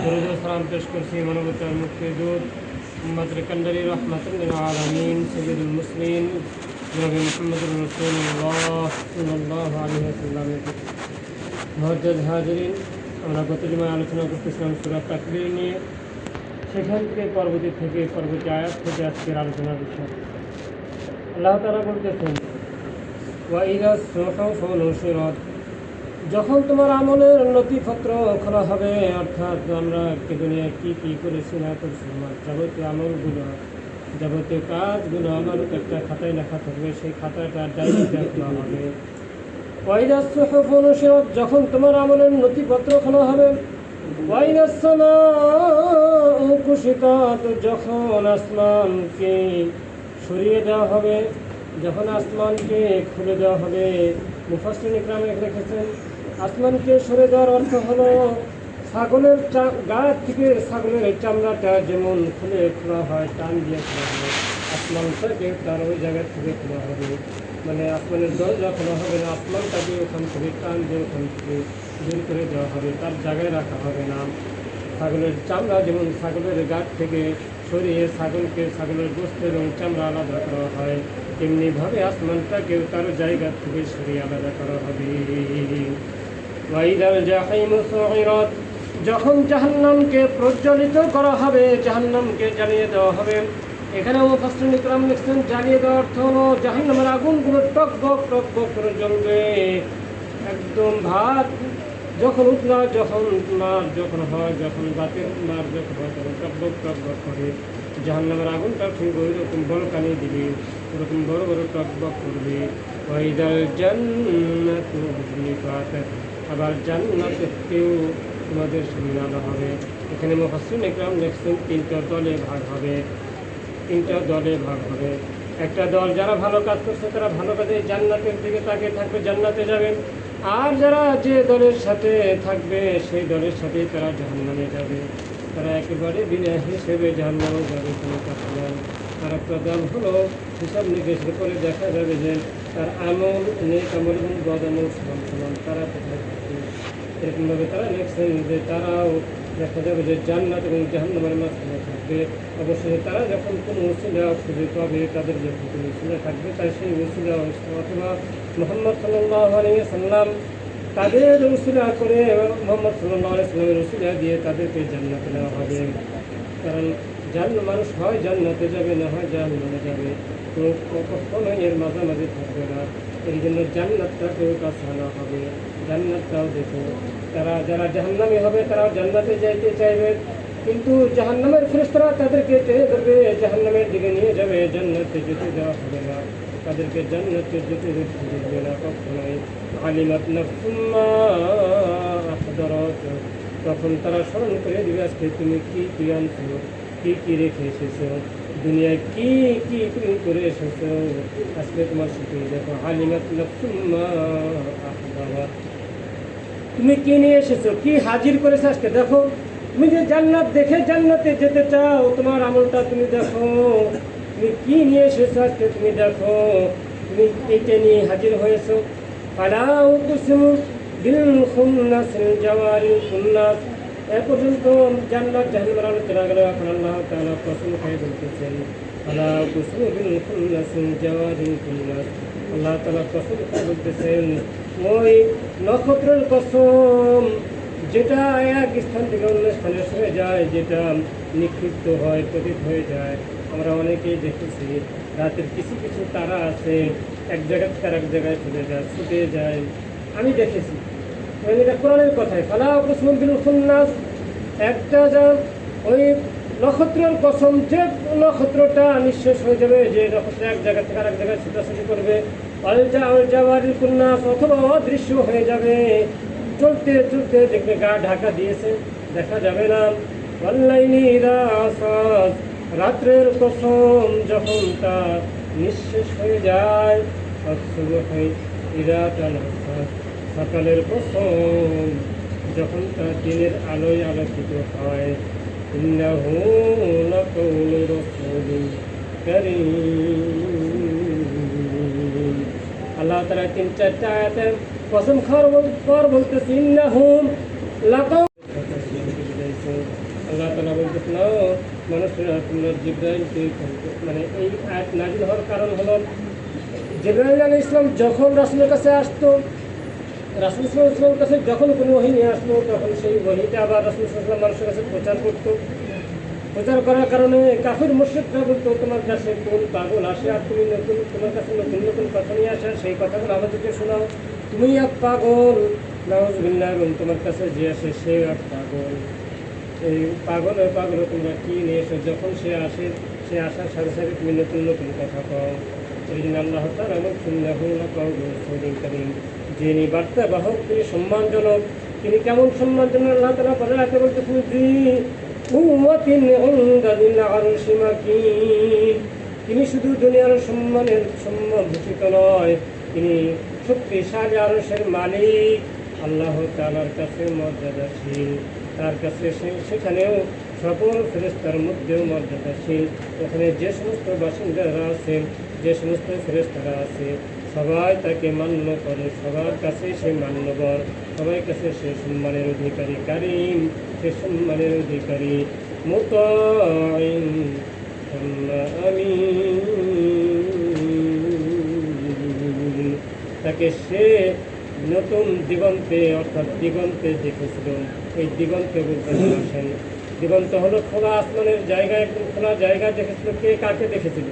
दरूद व सलाम पेश करছি মানবতার মুখ্য দূত মুহাম্মদ কান্ডারি রাহমাতুল লিল আলামিন সাইয়্যিদুল মুরসালিন জনাব মুহাম্মদুর রাসূলুল্লাহ সাল্লাল্লাহু আলাইহি ওয়াসাল্লামের মুআজ্জাজ হাজিরিন, আমরা গত জুমায় আলোচনা করতেছিলাম সূরা তাকবীর নিয়ে। সেখান থেকে পরবর্তী আয়াত থেকে আজকের আলোচনার বিষয় আল্লাহ তাআলা বলতেছেন, ওয়া ইযা সুহুফু নুশিরাত, যখন তোমার আমলের নথিপত্র খোলা হবে, অর্থাৎ আমরা দুনিয়ায় কী কী করেছি না করছি, যাবতীয় আমলগুলো, যাবতীয় কাজগুলো আমার একটা খাতায় লেখা থাকবে, সেই খাতাটা ডায়েরিটা খোলা হবে। ওয়াইদা সুহুফু নুশিরাত, যখন তোমার আমলের নথিপত্র খোলা হবে। ওয়াইদা সামাউ কুশিতাত, যখন আসমানকে সরিয়ে দেওয়া হবে, যখন আসমানকে খুলে দেওয়া হবে। মুফাসসিরিন ইকরাম লিখেছেন, আসমানকে সরে দেওয়ার অর্থ হলো ছাগলের গা থেকে ছাগলের চামড়াটা যেমন খুলে খোলা হয়, টান দিয়ে খোলা হয়, আসমানটাকে তার ওই জায়গা থেকে খোলা হবে। মানে আসমানের দরজা খোলা হবে না, আসমানটাকে ওখান থেকে টান দিয়ে ওখান থেকে বের করে দেওয়া হবে, তার জায়গায় রাখা হবে না। ছাগলের চামড়া যেমন ছাগলের গা থেকে সরিয়ে ছাগলের গোশত এবং চামড়া আলাদা করা হয়, তেমনিভাবে আসমানটাকেও তার জায়গা থেকে সরিয়ে আলাদা করা হবে। ওয়াইদাল জাহিমু সুইরাত, যখন জাহান্নামকে প্রজ্বলিত করা হবে, জাহান্নামকে জ্বালিয়ে দেওয়া হবে। এখানে মুফাসসিরিন ইকরাম লিখছেন, জ্বালিয়ে দেওয়ার অর্থ হলো জাহান্নামের আগুনগুলো টকবক করে জ্বলবে। একদম ভাত যখন উতলা, যখন মার যখন হয়, যখন বাতের মার যখন হয়, তখন টকবক করে জাহান্নামের আগুনটা ঠিক ওই রকম বলকানি দিবে, ওরকম বড় বড় টকবক করবে। ওয়াইদাল জান্নাতু উযলিফাত, আবার জান্নাতেও তোমাদের সামনে আনা হবে। এখানে মুফাসসিরিন ইকরাম লিখছেন তিনটা দলে ভাগ হবে। একটা দল যারা ভালো কাজ করছে তারা ভালো কাজে জান্নাতের দিকে তাকিয়ে থাকবে, জান্নাতে যাবেন। আর যারা যে দলের সাথে থাকবে সেই দলের সাথেই তারা জাহান্নামে যাবে, তারা একেবারে বিনা হিসেবে জাহান্নামে যাবে, কোনো কথা নয়। আর একটা দল হলো হিসাব নিকেশ করে দেখা যাবে যে তার আমল, নেক আমল এবং বদ আমল সমান, তারা কোথায় থাকবে। এরকমভাবে তারা লিখছেন যে তারাও দেখা যাবে যে জান্নাত এবং জাহান্নামের মাঝখানে থাকবে। অবশ্যই তারা যখন কোনো ওসিলা খুঁজে পাবে, তাদের যখন কোনো ওসিলা থাকবে, তাই সেই ওসিলা অথবা মুহাম্মদ সাল্লাল্লাহু আলাইহি ওয়াসাল্লাম তাদের ওসিলা করে, মুহাম্মদ সাল্লাল্লাহু আলাইহি ওয়াসাল্লামের ওসিলা দিয়ে তাদেরকে জান্নাতে নেওয়া হবে। কারণ মানুষ হয় জান্নাতে যাবে, না হয় জাহান্নামে যাবে, তো কখনোই এর মাঝামাঝি থাকবে না। এই জন্য জান্নাতটাকেও কাছে আনা হবে, জান্নাতটাও দেখো। যারা জাহান্নামী হবে তারাও জান্নাতে যাইতে চাইবে, কিন্তু জাহান্নামের ফেরেশতারা তাদেরকে টেনে ধরবে, জাহান্নামের দিকে নিয়ে যাবে, জান্নাতে যেতে দেওয়া হবে না, তাদেরকে জান্নাতে যেতে দেবে না কখনোই। আলিমাত নাফসুম মা আহদারাত, তখন তারা স্মরণ করে দিবে আজকে তুমি কি আনছো, কি রেখে এসেছো, দুনিয়ায় কি তুমি করে এসেছো, আজকে তোমার সাথে দেখো। আলিমাত নাফসুম মা আহদারাত, তুমি কি নিয়ে এসেছো, কি হাজির করেছো আজকে দেখো। তুমি যে জান্নাত দেখে জান্নাতে যেতে চাও, তোমার আমলটা তুমি দেখো, তুমি কি নিয়ে এসেছো আজকে তুমি দেখো, তুমি এইটা নিয়ে হাজির হয়েছো। ফালা উকসিমু বিল খুন্নাসিল জাওয়ারিল খুন্নাস, এ পর্যন্ত জান্নাত জাহান্নামের আলোচনা গেল। এখন আল্লাহ তাআলা কসম খেয়ে বলতেছেন, ফালা উকসিমু বিল খুন্নাসিল জাওয়ারিল খুন্নাস, আল্লাহ তাআলা কসম খেয়ে বলতেছেন ওই নক্ষত্রের কসম, যেটা এক স্থান থেকে অন্য স্থানে সরে যায়, যেটা নিক্ষিপ্ত হয়, পতিত হয়ে যায়। আমরা অনেকেই দেখেছি রাতের কিছু তারা আছে এক জায়গা থেকে আর এক জায়গায় চলে যায়, ছুটে যায়, আমি দেখেছি। এটা কোরআনের কথায়, ফালা উকসিমু বিল খুন্নাস, একটা ওই নক্ষত্রের কসম, যে নক্ষত্রটা নিঃশেষ হয়ে যাবে, যে নক্ষত্র এক জায়গা থেকে আরেক জায়গায় ছুটাছুটি করবে। জাওয়ারিল খুন্নাস, অথবা অদৃশ্য হয়ে যাবে, চলতে দেখবে গা ঢাকা দিয়েছে, দেখা যাবে না। ওয়াল্লাইলি ইযা আসাস, রাত্রের কসম, যখন তা নিঃশেষ হয়ে যায়। ওয়াসসুবহি ইযা তানাফাস, সকালের কসম, যখন তা দিনের আলোয় আলোকিত হয়। ইন্নাহু লাকাউলু রাসূলিন কারীম, আল্লাহ তাআলা 3-4টা আয়াতে কসম খাওয়ার পর বলতেছেন, ইন্নাহুম লাকাউলু মানুষেরা তোমরা জিব্রাইলকে মানে এই আয়াত নাজিল হওয়ার কারণ হলো জিব্রাইল আলাইহিস সালাম যখন রাসূলের কাছে আসতো, রাসূল সাল্লাল্লাহু আলাইহি ওয়াসাল্লামের কাছে যখন কোনো ওহী নিয়ে আসতো তখন সেই ওহীটা আবার রাসূল সাল্লাল্লাহু আলাইহি ওয়াসাল্লাম মানুষের কাছে প্রচার করতো। প্রচার করার কারণে কাফির মুশরিকরা বলতো তোমার কাছে কোন পাগল আসে আর তুমি নতুন তোমার কাছে নতুন নতুন কথা নিয়ে আসে, সেই কথাগুলো আমাদেরকে শোনাও, তুমি এক পাগল, নাউযুবিল্লাহ, এবং তোমার কাছে যে আসে সে এক পাগল। এই পাগল তোমরা কী নিয়ে এসো? যখন সে আসে, সে আসার সাথে সাথে তুমি নতুন নতুন কথা কও। এই জন্য আল্লাহ তাআলা যিনি বার্তা বাহক তিনি সম্মানজনক। তিনি কেমন সম্মানজনক? আল্লাহ তাআলা পরে বলতেছেন তিনি শুধু দুনিয়ার সম্মানভূষিত নয়, তিনি শক্তিশালী আরশের মালিক। আল্লাহ তাআলার কাছে মর্যাদাশীল, তার কাছে সেখানেও সকল ফেরেশতার মধ্যেও মর্যাদাশীল। এখানে যে সমস্ত বাসিন্দারা আছেন, যে সমস্ত ফেরেশতারা আছে, সবাই তাকে মান্য করে, সবার কাছে সে মান্যবর, সবার কাছে সে সম্মানের অধিকারী, কারীম, সে সম্মানের অধিকারী, মুতাঈন সুম্মা আমিন। তাকে সে নতুন দিগন্তে অর্থাৎ দিগন্তে দেখেছিল। এই দিগন্তে বলতে আসেন, দিগন্ত হলো খোলা আসমানের জায়গা, একদম খোলা জায়গা দেখেছিল। কে কাকে দেখেছিল?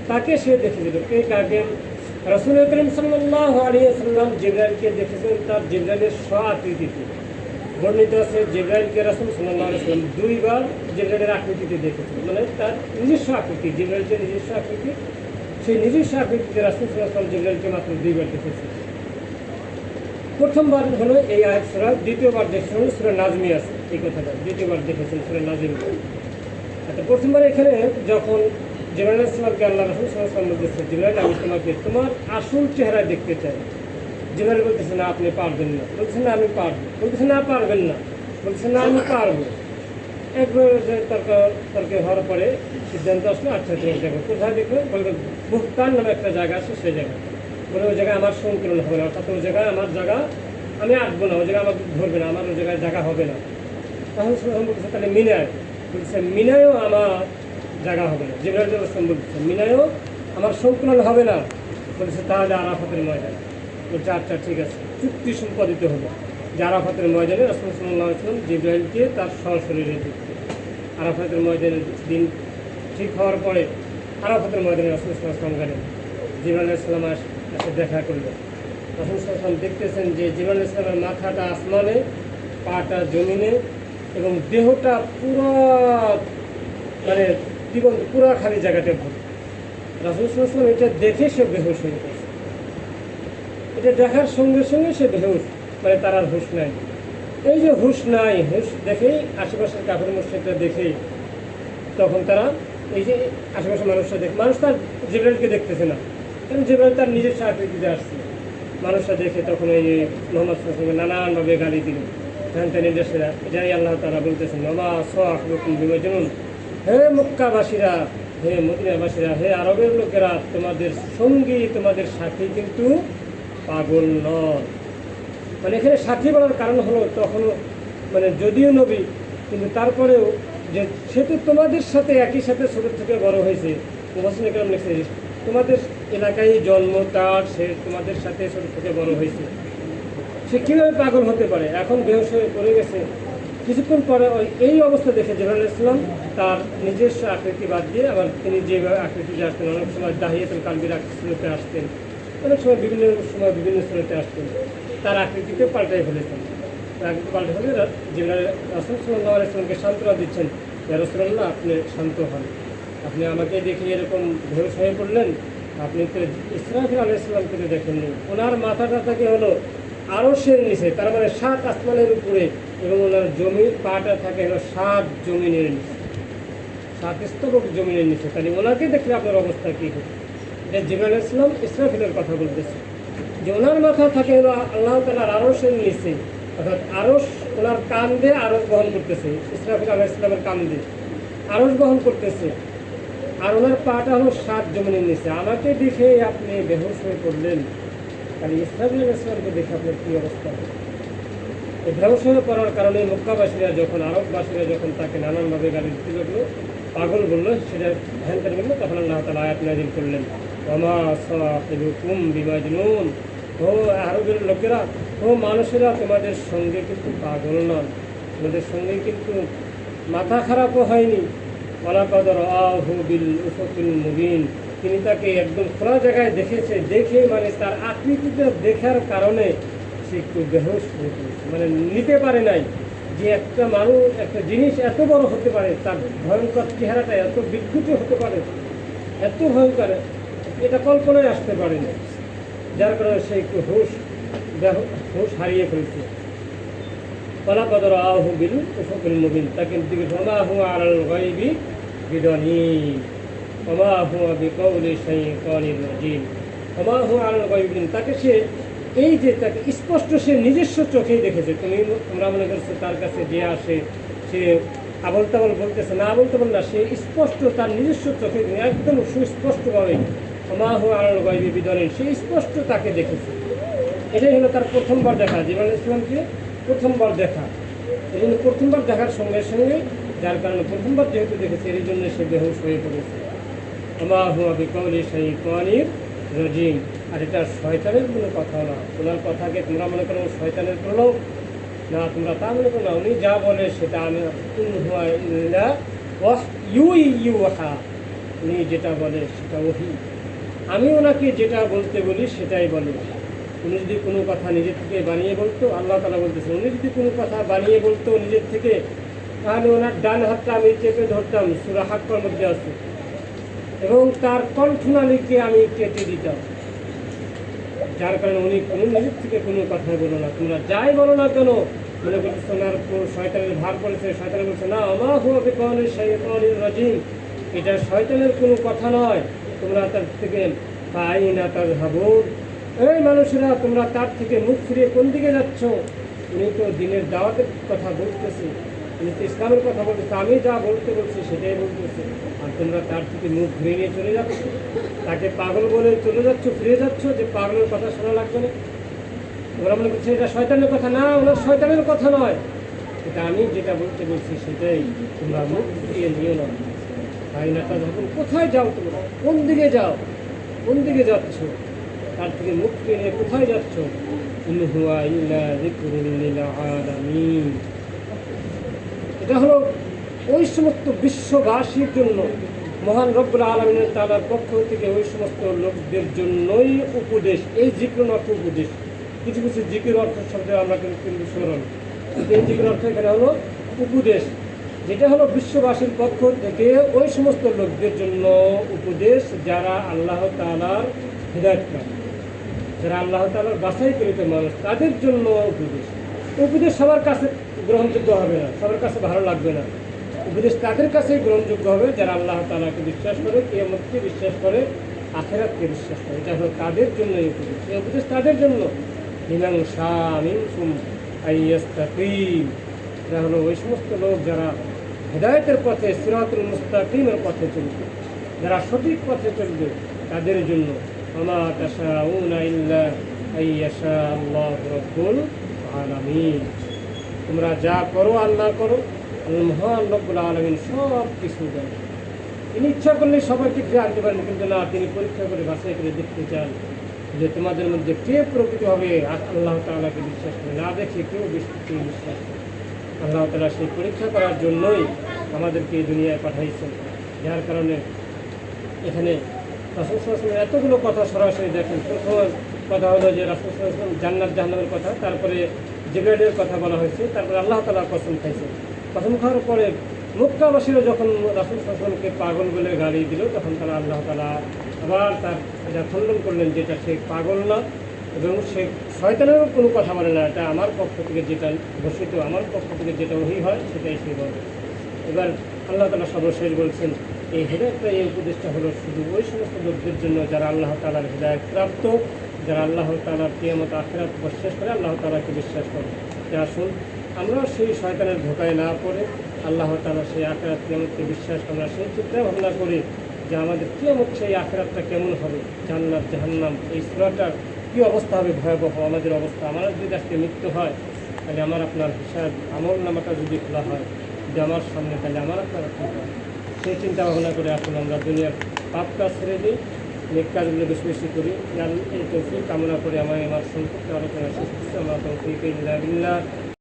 তাকে সে দেখেছিল। কে কাকে? রাসূল করিম সাল্লাল্লাহু আলাইহি ওয়াসাল্লাম জিবরাইলকে দেখেছেন তার জিবরাইলের স্ব-আকৃতিতে। বর্ণিত আছে জিবরাইলকে রাসূল সাল্লাল্লাহু আলাইহি ওয়াসাল্লাম দুইবার জিবরাইলের আকৃতিতে দেখেছেন, মানে তার নিজস্ব আকৃতি, জিবরাইলের নিজস্ব আকৃতি, সেই নিজস্ব আকৃতিতে রাসূল সাল্লাল্লাহু আলাইহি ওয়াসাল্লাম জিবরাইলকে মাত্র দুইবার দেখেছেন। প্রথমবার হলো এই আয়াত সূরা, দ্বিতীয়বার দেখেছেন হলো সূরা নাজমি আছে এই কথাটা, দ্বিতীয়বার দেখেছেন সূরা নাজম। আচ্ছা, প্রথমবার এখানে যখন জিবরাইল আলাইহিস সালামকে আল্লাহ রাসূল সাল্লাল্লাহু আলাইহি ওয়াসাল্লাম বলতেছে, জিবরাইল আমি তোমাকে তোমার আসল চেহারা দেখতে চাই। জিবরাইল বলতেছে না আপনি পারবেন না, বলতেছে না আমি পারবো, বলতেছে না পারবেন না, বলতেছে না আমি পারবো। একবার তর্ক হওয়ার পরে সিদ্ধান্ত আসলো, আচ্ছা তুমি দেখো কোথায় দেখো, বলবে বুহতান নামে একটা জায়গা আছে, সেই জায়গায় বলে ওই জায়গায় আমার সংকলন হবে না, অর্থাৎ ওই জায়গায় আমার জায়গা আমি আসবো না, ওই জায়গায় আমাকে ধরবে না, আমার ওই জায়গায় জায়গা হবে না। তখন বলতেছে তাহলে মিনায়, বলতেছে মিনায়ও আমার জায়গা হবে না। জিবরাইল আলাইহিস সালাম বলতেছে মিনায়ও আমার সংকলন হবে না, বলতেছে তাহলে আরাফাতের ময়দান। বলছে আচ্ছা ঠিক আছে, চুক্তি সম্পাদিত হলো যে আরাফাতের ময়দানে রাসূল সাল্লাল্লাহু আলাইহি ওয়াসাল্লাম জিবরাইলকে তার সশরীরে দেখতে। আরাফাতের ময়দানের দিন ঠিক হওয়ার পরে আরাফাতের ময়দানে রাসূল সাল্লাল্লাহু আলাইহি ওয়াসাল্লাম গেলেন, জিবরাইল আলাইহিস সালাম এসে দেখা করলেন। রাসূল সাল্লাল্লাহু আলাইহি ওয়াসাল্লাম দেখতেছেন যে জিবরাইল আলাইহিস সালামের মাথাটা আসমানে, পাটা জমিনে, এবং দেহটা পুরো মানে দিগন্ত পুরো খালি জায়গাটা ভর্তি। রাসূল সাল্লাল্লাহু আলাইহি ওয়াসাল্লাম এটা দেখে সে বেহুশ হয়ে গেছে। এটা দেখার সঙ্গে সঙ্গে সে বেহুশ, মানে তার আর হুঁশ নাই। এই যে হুঁশ নাই, হুঁশ দেখেই আশেপাশের কাফের মুশরিকরা দেখেই তখন তারা এই যে আশেপাশের মানুষরা দেখে, মানুষ তার জিবরাইলকে দেখতেছে না, কারণ জিবরাইল তার নিজস্ব আকৃতিতে আসছে। মানুষরা দেখে তখন এই যে মুহাম্মদ সাল্লাল্লাহু আলাইহি ওয়াসাল্লাম নানানভাবে গালি দিল। তখন তার নির্দেশেরা এটাই আল্লাহ তাআলা বলতেছেন, ওমা সাআকুম বিমাজনুন, হে মক্কাবাসীরা, হে মদিনাবাসীরা, হে আরবের লোকেরা, তোমাদের সঙ্গী তোমাদের সাথী কিন্তু পাগল নয়। মানে এখানে সাথী বলার কারণ হলো তখন মানে যদিও নবী, কিন্তু তারপরেও যে সে তো তোমাদের সাথে একই সাথে ছোট থেকে বড় হয়েছে। মুফাসসিরিন কেরাম লিখছে তোমাদের এলাকায় জন্ম তার, সে তোমাদের সাথে ছোট থেকে বড় হয়েছে, সে কীভাবে পাগল হতে পারে? এখন বেহুশ হয়ে পড়ে গেছে। কিছুক্ষণ পরে এই অবস্থা দেখে জিবরাইল আলাইহিস সালাম তার নিজস্ব আকৃতি বাদ দিয়ে আবার তিনি যেভাবে আকৃতিতে আসতেন, অনেক সময় দাহিয়াতুল কালবির আকৃতিতে আসতেন, অনেক সময় বিভিন্ন সুরতে আসতেন, তার আকৃতিকে পাল্টাই ফেলেছেন। আকৃতি পাল্টে ফেলে জিবরাইল রাসূল সাল্লাল্লাহু আলাইহি ওয়াসাল্লামকে সান্ত্বনা দিচ্ছেন, ইয়া রাসূলুল্লাহ আপনি শান্ত হন, আপনি আমাকে দেখে এরকম বেহুশ হয়ে পড়লেন, আপনি তো ইসরাফিল আলাইহিস সালামকে তো দেখেননি, ওনার মাথাটা থাকে হলো আরশের নিচে, তার মানে 7 আসমানের উপরে, এবং ওনার পাটা থাকে হলো 7 জমিনের নিচে, 7 স্তবক জমিনের নিচে। তাহলে ওনাকে দেখলে আপনার অবস্থা কী হবে? এটা জিবরাইল আলাইহিস সালাম ইসরাফিলের কথা বলতেছে যে ওনার মাথা থাকে হলো আল্লাহ তাআলার আরশের নিচে, অর্থাৎ আরশ ওনার কাঁধে আরশ বহন করতেছে, ইসরাফিল আলাইহিস সালামের কাঁধে আরশ বহন করতেছে, আর ওনার পাটা হলো 7 জমিনের নিচে। আমাকে দেখে আপনি বেহুশ হয়ে পড়লেন, তাহলে ইসরাফিল আলাইহিস সালামকে দেখে আপনার কী অবস্থা হবে? এই বেহুশ হয়ে পড়ার কারণে মক্কাবাসীরা যখন, আরববাসীরা যখন তাকে নানানভাবে গালি দিতে লাগলো, পাগল বললো, সেটা ধ্যান করে বললো, তখন আল্লাহ তাআলা আয়াত নাযিল করলেন, ওমা সাহিবুকুম বিমাজনুন, ও আরবের লোকেরা, ও মানুষেরা, তোমাদের সঙ্গে কিন্তু পাগল নন, তোমাদের সঙ্গে কিন্তু মাথা খারাপও হয়নি। ওয়ালাকাদ রাআহু বিল উফুকিল মুবিন, তিনি তাকে একদম খোলা জায়গায় দেখেছে, দেখে মানে তার আকৃতিতে দেখার কারণে সে একটু বেহুশ হয়ে পড়েছে, মানে নিতে পারে নাই যে একটা মানুষ, একটা জিনিস এত বড় হতে পারে, তার ভয়ঙ্কর চেহারাটা এত বিকৃত হতে পারে, এত ভয়ঙ্কর, এটা কল্পনায় আসতে পারে না, যার কারণে সে একটু হুঁশ হারিয়ে ফেলছে। ওয়ালাকাদ রাআহু বিল উফুকিল মুবিন, তাকে দিকে ওমা হুয়া আলাল গায়বি বিদানীন, ওমা হুয়া বিকাউলি শাইতানির রাজিম, ওমা হুয়া আলাল গায়বি বিদানীন, তাকে সে এই যে তাকে স্পষ্ট সে নিজস্ব চোখেই দেখেছে। তোমরা মনে করছো তার কাছে যে আসে সে আবল তাবল বলতেছে না, আবল তাবল না, সে স্পষ্ট তার নিজস্ব চোখে একদম সুস্পষ্টভাবে ওমা হুয়া আলাল গায়বি বিদানীন, সে স্পষ্ট তাকে দেখেছে। এটাই হলো তার প্রথমবার দেখা, জিবরাইল আলাইহিস সালামকে প্রথমবার দেখা। এই জন্য প্রথমবার দেখার সঙ্গে সঙ্গে, যার কারণে প্রথমবার যেহেতু দেখেছে, এই জন্য সে বেহুশ হয়ে পড়েছে। ওমা হুয়া বিকাউলি শাইতানির রাজিম, আর এটা শয়তানের কোনো কথা না। ওনার কথাকে তোমরা মনে করো শয়তানের প্রলোভ না, তোমরা তা মনে করো না। উনি যা বলে সেটা আমি ইন হুয়া ইল্লা ওয়াহয়ুহা, উনি যেটা বলে সেটা ওহী, আমি ওনাকে যেটা বলতে বলি সেটাই বলে। উনি যদি কোনো কথা নিজের থেকে বানিয়ে বলতো, আল্লাহ তাআলা বলতেছে, উনি যদি কোনো কথা বানিয়ে বলতো নিজের থেকে, তাহলে ওনার ডান হাতটা আমি চেপে ধরতাম, সূরা হাক্কার মধ্যে আছে, এবং তার কণ্ঠনালীকে আমি কেটে দিতাম। যার কারণে উনি কোনো নিজের থেকে কোনো কথা বলো না, তোমরা যাই বলো না কেন, মনে করতেছে ওনার শয়তানের ভার পড়েছে। শয়তান বলছে না, ওমা হুয়া বিকাউলি শাইতানির রাজিম, এটা শয়তানের কোনো কথা নয়, তোমরা তার থেকে ফাআইনা তাযহাবুন, এই মানুষেরা তোমরা তার থেকে মুখ ফিরিয়ে কোন দিকে যাচ্ছ? উনি তো দিনের দাওয়াতের কথা বলতেছে, উনি তো ইসলামের কথা বলতেছে, আমি যা বলতে বলছি সেটাই বলতেছে, আর তোমরা তার থেকে মুখ ঘুরিয়ে নিয়ে চলে যাচ্ছ, তাকে পাগল বলে চলে যাচ্ছ, ফিরে যাচ্ছ, যে পাগলের কথা শোনা লাগবে না। ওরা মনে করছে এটা শয়তানের কথা, না, ওনার শয়তানের কথা নয়, এটা আমি যেটা বলতে বলছি সেটাই, তোমরা মুখ ফিরিয়ে নিও না। তাই না, তা যখন কোথায় যাও, তোমরা কোন দিকে যাও, কোন দিকে যাচ্ছ, তার থেকে মুখ ফিরিয়ে নিয়ে কোথায় যাচ্ছ? ইন হুয়া ইল্লা যিকরুল লিল আলামিন, এটা হলো ওই সমস্ত বিশ্ববাসীর জন্য, মহান রব্বুল আলামিনের তাআলার পক্ষ থেকে ওই সমস্ত লোকদের জন্যই উপদেশ। এই জিকির অর্থ উপদেশ, কিছু কিছু জিকির অর্থ শব্দে আমরা কিন্তু স্মরণ, এই জিকির অর্থ এখানে হলো উপদেশ, যেটা হলো বিশ্ববাসীর পক্ষ থেকে ওই সমস্ত লোকদের জন্য উপদেশ যারা আল্লাহ তাআলার হিদায়াতপ্রাপ্ত, যারা আল্লাহ তাআলার বাছাইকৃত মানুষ, তাদের জন্য উপদেশ। উপদেশ সবার কাছে গ্রহণযোগ্য হবে না, সবার কাছে ভালো লাগবে না। উপদেশ তাদের কাছেই গ্রহণযোগ্য হবে যারা আল্লাহ তাআলাকে বিশ্বাস করে, কিয়ামতকে বিশ্বাস করে, আখিরাতকে বিশ্বাস করে। এটা হলো তাদের জন্য এই উপদেশ। এই উপদেশ তাদের জন্য, লিমান শাআ মিনকুম আইয়াস্তাকিম, এটা হলো ওই সমস্ত লোক যারা হেদায়েতের পথে, সিরাতুল মুস্তাকিমের পথে চলবে, যারা সঠিক পথে চলবে, তাদের জন্য। ওমা তাশাউনা ইল্লা আইয়াশা আল্লাহু রাব্বুল আলামিন, তোমরা যা করো আল্লাহ করো, মহান রব্বুল আলামিন সব কিছু জানেন। তিনি ইচ্ছা করলে সবাইকে জানতে পারেন, কিন্তু না, তিনি পরীক্ষা করে বাছাই করে দেখতে চান যে তোমাদের মধ্যে কে প্রকৃতভাবে আল্লাহ তাআলাকে বিশ্বাস করে, না দেখে কেউ বিশ্বাস করে। আল্লাহ তাআলা সেই পরীক্ষা করার জন্যই আমাদেরকে এই দুনিয়ায় পাঠাইছেন। যার কারণে এখানে রাসূল সাল্লাল্লাহু আলাইহি ওয়াসাল্লাম এতগুলো কথা সরাসরি দেখেন। প্রথম কথা হলো যে রাসূল সাল্লাল্লাহু আলাইহি ওয়াসাল্লাম জান্নাত জাহান্নামের কথা, তারপরে জিবরাইলের কথা বলা হয়েছে, তারপরে আল্লাহ তাআলা কসম খাইছে। কসম খাওয়ার পরে মক্কাবাসীরা যখন রাসূল সাল্লাল্লাহু আলাইহি ওয়াসাল্লামকে পাগল বলে গালি দিল, তখন তারা আল্লাহ তাআলা আবার তার এটা খণ্ডন করলেন, যেটা সে পাগল না এবং সে শয়তানেরও কোনো কথা বলে না, এটা আমার পক্ষ থেকে যেটা ঘোষিত, আমার পক্ষ থেকে যেটা ওহী হয় সেটাই সে বলে। এবার আল্লাহ তাআলা সর্বশেষ বলছেন, এই হেদায়েতটা, এই উপদেশটা হলো শুধু ওই সমস্ত লোকদের জন্য যারা আল্লাহ তাআলার হেদায়েত প্রাপ্ত, যারা আল্লাহ তাআলার কিয়ামত আখিরাত বিশ্বাস করে, আল্লাহ তাআলাকে বিশ্বাস করে। আসুন আমরা সেই শয়তানের ধোকায় না পড়ে আল্লাহ তাআলা সেই আখিরাত কিয়ামতকে বিশ্বাস করে, আমরা সেই চিন্তা ভাবনা করি যে আমাদের কিয়ামত, সেই আখিরাতটা কেমন হবে, জান্নাত জাহান্নাম, এই সূরাটার কী অবস্থা হবে, ভয়াবহ আমাদের অবস্থা। আমার যদি আজকে মৃত্যু হয়, তাহলে আমার আপনার হিসাব আমল নামাটা যদি খোলা হয়, যদি আমার সামনে, তাহলে আমার আপনার কী হয়? সেই চিন্তা ভাবনা করে এখন আমরা দুনিয়ার পাপ কাজ ছেড়ে দিই, নেক কাজগুলো বেশি বেশি করি। এই তৌফিক কামনা করে আমার সম্পর্কে আলোচনা শেষ করছি। আমার তৌফিক ইল্লা বিল্লাহ।